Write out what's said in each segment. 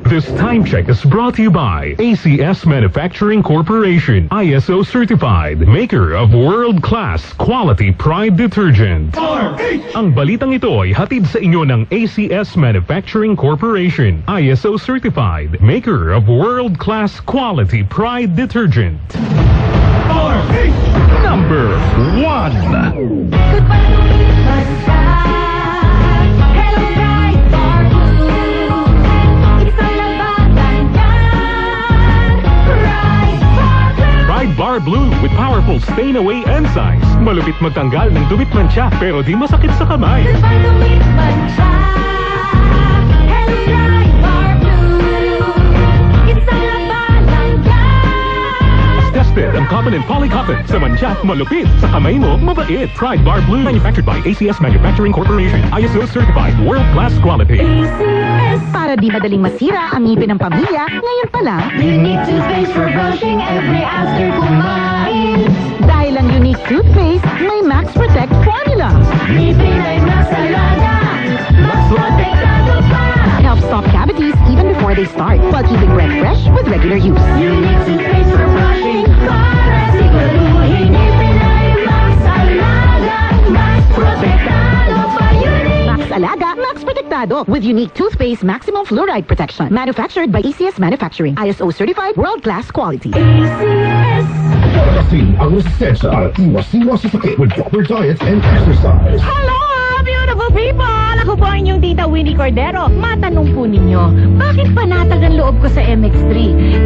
This time check is brought to you by ACS Manufacturing Corporation, ISO certified, maker of world-class quality Pride detergent. Ang balitang ito ay hatid sa inyo ng ACS Manufacturing Corporation, ISO certified, maker of world-class quality Pride detergent. Number 1. Bar Blue with powerful stain-away enzymes. Malupit magtanggal ng dumit mancha pero di masakit sa kamay. Tested ang cotton and polycotton sa mancha, malupit sa kamay mo, mabait. Pride Bar Blue, manufactured by ACS Manufacturing Corporation, ISO certified, world-class quality. Para di madaling masira ang ngipin ng pamilya, ngayon pa lang, Unique toothpaste for brushing every after kumain. dahil ang Unique toothpaste may Max Protect formula. Ngipin ay mas alaga, mas protektado pa. Helps stop cavities even before they start, while keeping breath fresh with regular use. Unique toothpaste for brushing, para siguraduhin ngipin ay mas alaga, mas protektado pa. Max Alaga, Max Protectado with Unique toothpaste maximum fluoride protection. Manufactured by ACS Manufacturing, ISO certified, world-class quality. ACS. Kasi ang resistensya at iwas-iwas sa sakit with proper diet and exercise. Hello, beautiful people! Ako po ang inyong tita Winnie Cordero. Matanong po ninyo, bakit panatag ang loob ko sa MX3?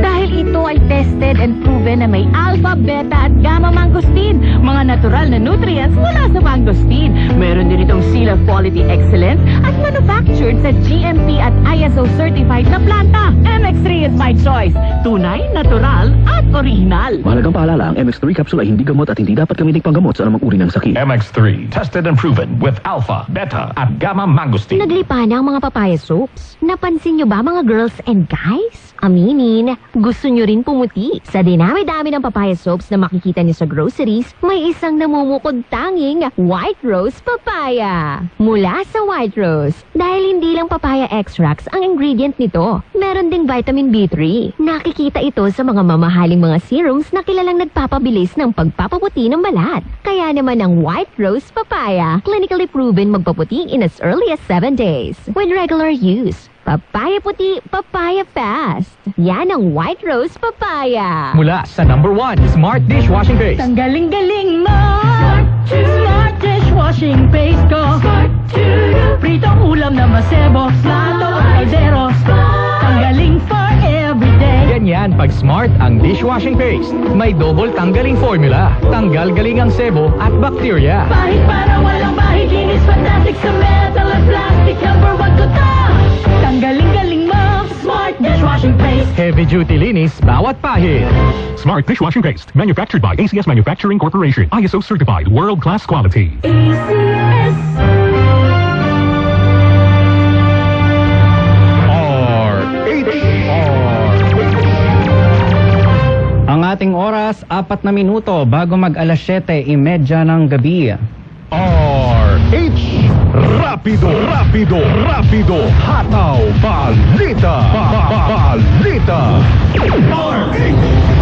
Dahil ito ay tested and proven na may alpha, beta at gamma mangosteen. Mga natural na nutrients mula sa mangosteen. Meron din itong Seal of Quality Excellence at manufactured sa GMP at ISO certified na planta. MX3 is my choice. Tunay, natural at original. Mahalagang paalala, ang MX3 capsule ay hindi gamot at hindi dapat gamitin panggamot sa anumang uri ng sakit. MX3, tested and proven with alpha, beta at gamma mangosteen. Naglipa na ang mga papaya soaps. Napansin nyo ba mga girls and guys? Aminin, gusto nyo rin pumuti. Sa dinami-dami ng papaya soaps na makikita nyo sa groceries, may isang namumukod tanging White Rose Papaya. Mula sa White Rose, dahil hindi lang papaya extracts ang ingredient nito, meron ding vitamin B3. Nakikita ito sa mga mamahaling mga serums na kilalang nagpapabilis ng pagpapaputi ng balat. Kaya naman ang White Rose Papaya, clinically proven magpaputi in as early as 7 days. With regular use, papaya puti, papaya fast. Yan ang White Rose Papaya. Mula sa number 1, Smart Dishwashing Paste. Ang galing-galing mo! Smart dishwashing paste ko. Pritong ulam na masebo, plato at kaldero. Tanggaling for everyday. Ganyan pag Smart ang dishwashing paste. May double tanggaling formula. Tanggal galing ang sebo at bacteria. Bahit para walang bahit, linis fantastic sa metal at plastic. Number 1 ko to. Tanggaling-galing mo! Smart dishwashing paste. Heavy duty linis bawat pahid. Smart dishwashing paste, manufactured by ACS Manufacturing Corporation, ISO certified, world-class quality. ACS. Ang ating oras, 4 na minuto bago mag alas 7:30 ng gabi. RH Rapido, rapido, rapido. Hataw, balita, balita. RH